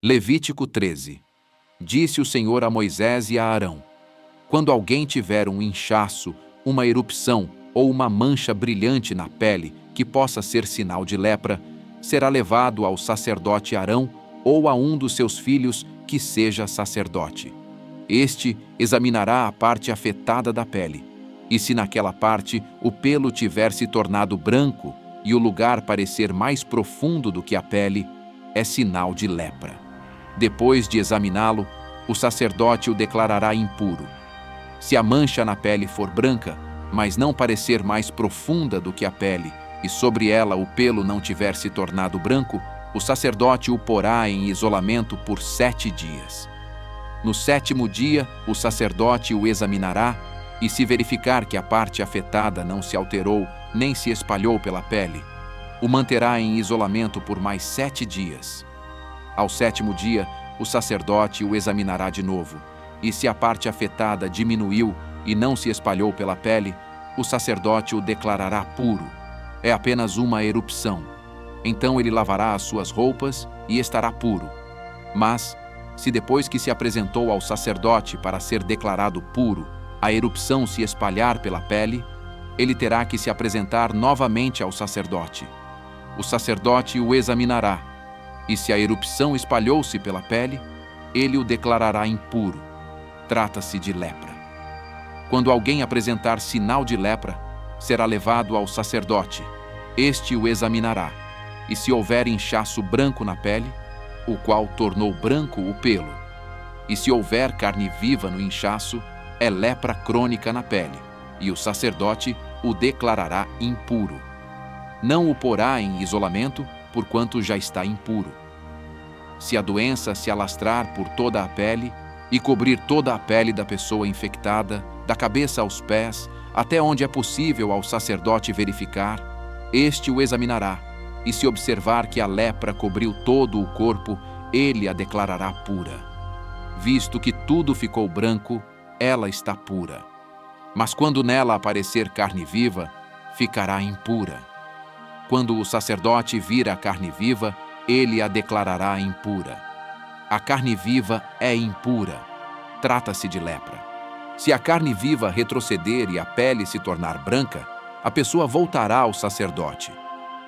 Levítico 13. Disse o Senhor a Moisés e a Arão: quando alguém tiver um inchaço, uma erupção ou uma mancha brilhante na pele que possa ser sinal de lepra, será levado ao sacerdote Arão ou a um dos seus filhos que seja sacerdote. Este examinará a parte afetada da pele, e se naquela parte o pelo tiver se tornado branco e o lugar parecer mais profundo do que a pele, é sinal de lepra. Depois de examiná-lo, o sacerdote o declarará impuro. Se a mancha na pele for branca, mas não parecer mais profunda do que a pele, e sobre ela o pelo não tiver se tornado branco, o sacerdote o porá em isolamento por 7 dias. No 7º dia, o sacerdote o examinará, e se verificar que a parte afetada não se alterou nem se espalhou pela pele, o manterá em isolamento por mais 7 dias. Ao 7º dia, o sacerdote o examinará de novo, e se a parte afetada diminuiu e não se espalhou pela pele, o sacerdote o declarará puro. É apenas uma erupção. Então ele lavará as suas roupas e estará puro. Mas, se depois que se apresentou ao sacerdote para ser declarado puro, a erupção se espalhar pela pele, ele terá que se apresentar novamente ao sacerdote. O sacerdote o examinará, e se a erupção espalhou-se pela pele, ele o declarará impuro. Trata-se de lepra. Quando alguém apresentar sinal de lepra, será levado ao sacerdote. Este o examinará, e se houver inchaço branco na pele, o qual tornou branco o pelo, e se houver carne viva no inchaço, é lepra crônica na pele, e o sacerdote o declarará impuro. Não o porá em isolamento, porquanto já está impuro. Se a doença se alastrar por toda a pele e cobrir toda a pele da pessoa infectada, da cabeça aos pés, até onde é possível ao sacerdote verificar, este o examinará, e se observar que a lepra cobriu todo o corpo, ele a declarará pura. Visto que tudo ficou branco, ela está pura. Mas quando nela aparecer carne viva, ficará impura. Quando o sacerdote vir a carne viva, ele a declarará impura. A carne viva é impura. Trata-se de lepra. Se a carne viva retroceder e a pele se tornar branca, a pessoa voltará ao sacerdote.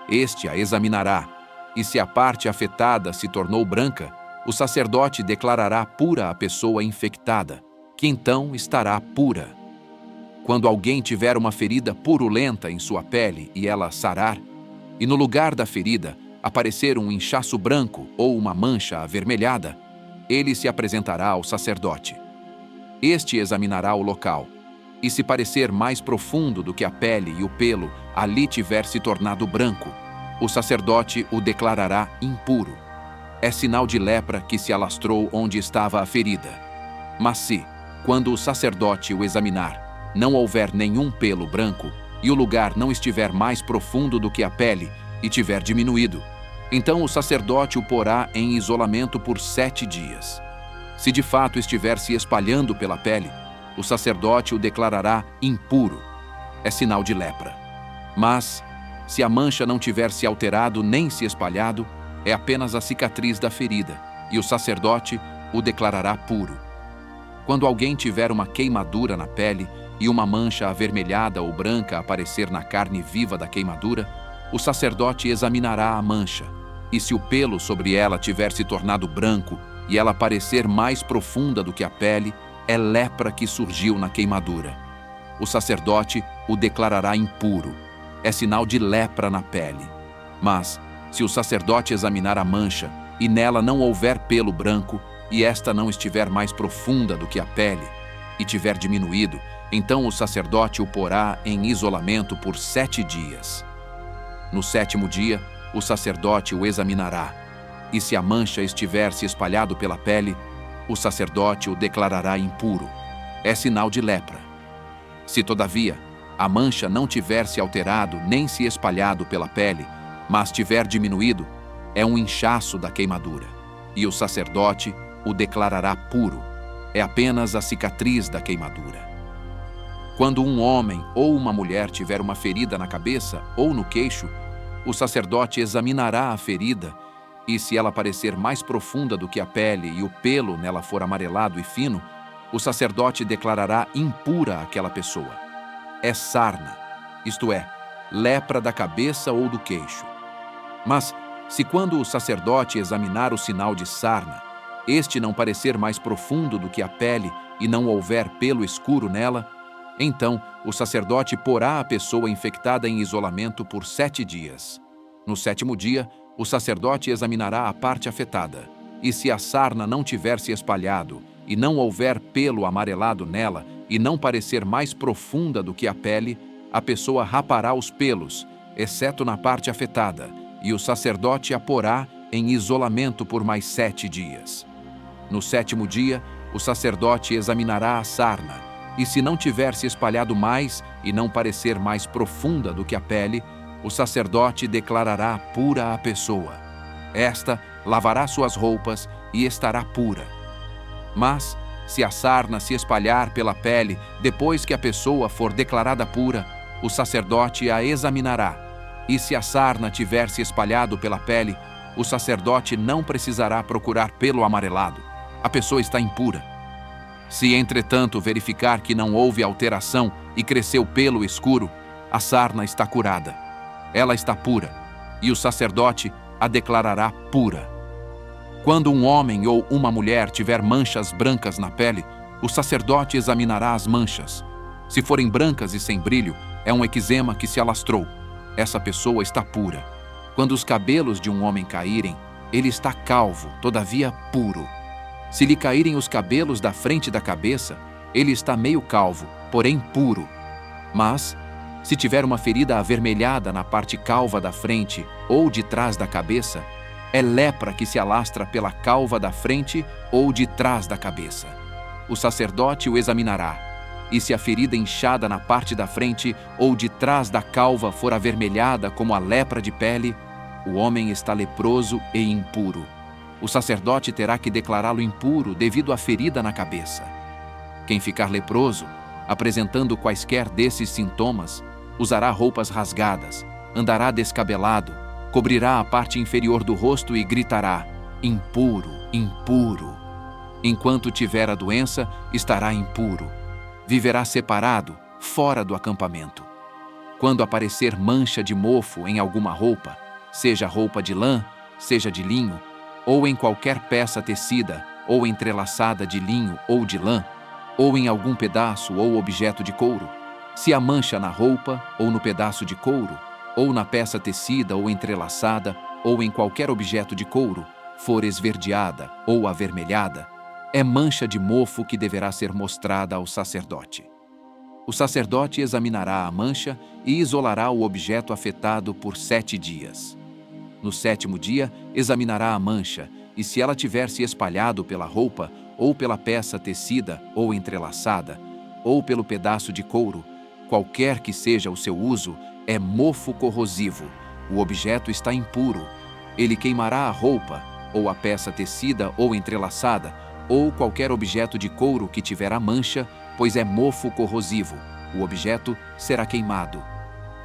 Este a examinará, e se a parte afetada se tornou branca, o sacerdote declarará pura a pessoa infectada, que então estará pura. Quando alguém tiver uma ferida purulenta em sua pele e ela sarar, e no lugar da ferida aparecer um inchaço branco ou uma mancha avermelhada, ele se apresentará ao sacerdote. Este examinará o local, e se parecer mais profundo do que a pele e o pelo ali tiver se tornado branco, o sacerdote o declarará impuro. É sinal de lepra que se alastrou onde estava a ferida. Mas se, quando o sacerdote o examinar, não houver nenhum pelo branco, e o lugar não estiver mais profundo do que a pele e tiver diminuído, então o sacerdote o porá em isolamento por 7 dias. Se de fato estiver se espalhando pela pele, o sacerdote o declarará impuro. É sinal de lepra. Mas, se a mancha não tiver se alterado nem se espalhado, é apenas a cicatriz da ferida, e o sacerdote o declarará puro. Quando alguém tiver uma queimadura na pele e uma mancha avermelhada ou branca aparecer na carne viva da queimadura, o sacerdote examinará a mancha, e se o pelo sobre ela tiver se tornado branco e ela parecer mais profunda do que a pele, é lepra que surgiu na queimadura. O sacerdote o declarará impuro. É sinal de lepra na pele. Mas, se o sacerdote examinar a mancha e nela não houver pelo branco e esta não estiver mais profunda do que a pele e tiver diminuído, então o sacerdote o porá em isolamento por 7 dias. No 7º dia, o sacerdote o examinará, e se a mancha estiver se espalhado pela pele, o sacerdote o declarará impuro. É sinal de lepra. Se, todavia, a mancha não tiver se alterado nem se espalhado pela pele, mas tiver diminuído, é um inchaço da queimadura, e o sacerdote o declarará puro. É apenas a cicatriz da queimadura. Quando um homem ou uma mulher tiver uma ferida na cabeça ou no queixo, o sacerdote examinará a ferida e se ela parecer mais profunda do que a pele e o pelo nela for amarelado e fino, o sacerdote declarará impura aquela pessoa. É sarna, isto é, lepra da cabeça ou do queixo. Mas, se quando o sacerdote examinar o sinal de sarna, este não parecer mais profundo do que a pele e não houver pelo escuro nela, então o sacerdote porá a pessoa infectada em isolamento por 7 dias. No 7º dia, o sacerdote examinará a parte afetada, e se a sarna não tiver se espalhado e não houver pelo amarelado nela e não parecer mais profunda do que a pele, a pessoa rapará os pelos, exceto na parte afetada, e o sacerdote a porá em isolamento por mais 7 dias. No 7º dia, o sacerdote examinará a sarna, e se não tiver se espalhado mais e não parecer mais profunda do que a pele, o sacerdote declarará pura a pessoa. Esta lavará suas roupas e estará pura. Mas, se a sarna se espalhar pela pele depois que a pessoa for declarada pura, o sacerdote a examinará. E se a sarna tiver se espalhado pela pele, o sacerdote não precisará procurar pelo amarelado. A pessoa está impura. Se, entretanto, verificar que não houve alteração e cresceu pelo escuro, a sarna está curada. Ela está pura, e o sacerdote a declarará pura. Quando um homem ou uma mulher tiver manchas brancas na pele, o sacerdote examinará as manchas. Se forem brancas e sem brilho, é um eczema que se alastrou. Essa pessoa está pura. Quando os cabelos de um homem caírem, ele está calvo, todavia puro. Se lhe caírem os cabelos da frente da cabeça, ele está meio calvo, porém puro. Mas, se tiver uma ferida avermelhada na parte calva da frente ou de trás da cabeça, é lepra que se alastra pela calva da frente ou de trás da cabeça. O sacerdote o examinará, e se a ferida inchada na parte da frente ou de trás da calva for avermelhada como a lepra de pele, o homem está leproso e impuro. O sacerdote terá que declará-lo impuro devido à ferida na cabeça. Quem ficar leproso, apresentando quaisquer desses sintomas, usará roupas rasgadas, andará descabelado, cobrirá a parte inferior do rosto e gritará: impuro, impuro. Enquanto tiver a doença, estará impuro. Viverá separado, fora do acampamento. Quando aparecer mancha de mofo em alguma roupa, seja roupa de lã, seja de linho, ou em qualquer peça tecida ou entrelaçada de linho ou de lã, ou em algum pedaço ou objeto de couro, se a mancha na roupa ou no pedaço de couro, ou na peça tecida ou entrelaçada, ou em qualquer objeto de couro, for esverdeada ou avermelhada, é mancha de mofo que deverá ser mostrada ao sacerdote. O sacerdote examinará a mancha e isolará o objeto afetado por 7 dias. No 7º dia, examinará a mancha, e se ela tiver se espalhado pela roupa, ou pela peça tecida ou entrelaçada, ou pelo pedaço de couro, qualquer que seja o seu uso, é mofo corrosivo. O objeto está impuro. Ele queimará a roupa, ou a peça tecida ou entrelaçada, ou qualquer objeto de couro que tiver a mancha, pois é mofo corrosivo. O objeto será queimado.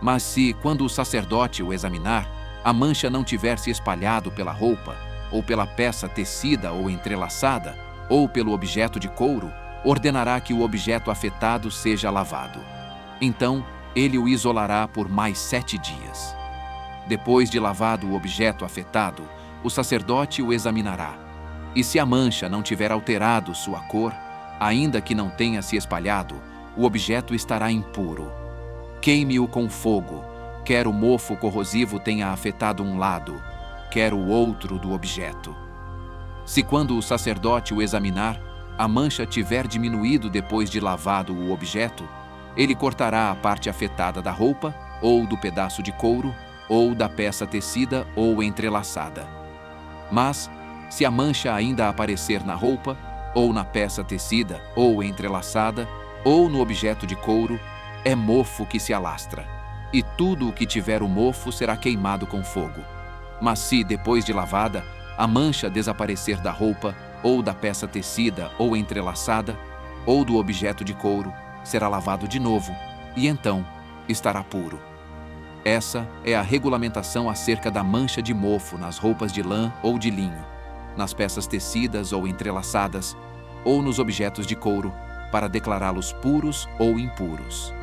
Mas se, quando o sacerdote o examinar, a mancha não tiver se espalhado pela roupa, ou pela peça tecida ou entrelaçada, ou pelo objeto de couro, ordenará que o objeto afetado seja lavado. Então, ele o isolará por mais 7 dias. Depois de lavado o objeto afetado, o sacerdote o examinará. E se a mancha não tiver alterado sua cor, ainda que não tenha se espalhado, o objeto estará impuro. Queime-o com fogo, quer o mofo corrosivo tenha afetado um lado, quer o outro do objeto. Se quando o sacerdote o examinar, a mancha tiver diminuído depois de lavado o objeto, ele cortará a parte afetada da roupa, ou do pedaço de couro, ou da peça tecida ou entrelaçada. Mas, se a mancha ainda aparecer na roupa, ou na peça tecida ou entrelaçada, ou no objeto de couro, é mofo que se alastra, e tudo o que tiver o mofo será queimado com fogo. Mas se, depois de lavada, a mancha desaparecer da roupa, ou da peça tecida ou entrelaçada, ou do objeto de couro, será lavado de novo, e então estará puro. Essa é a regulamentação acerca da mancha de mofo nas roupas de lã ou de linho, nas peças tecidas ou entrelaçadas, ou nos objetos de couro, para declará-los puros ou impuros.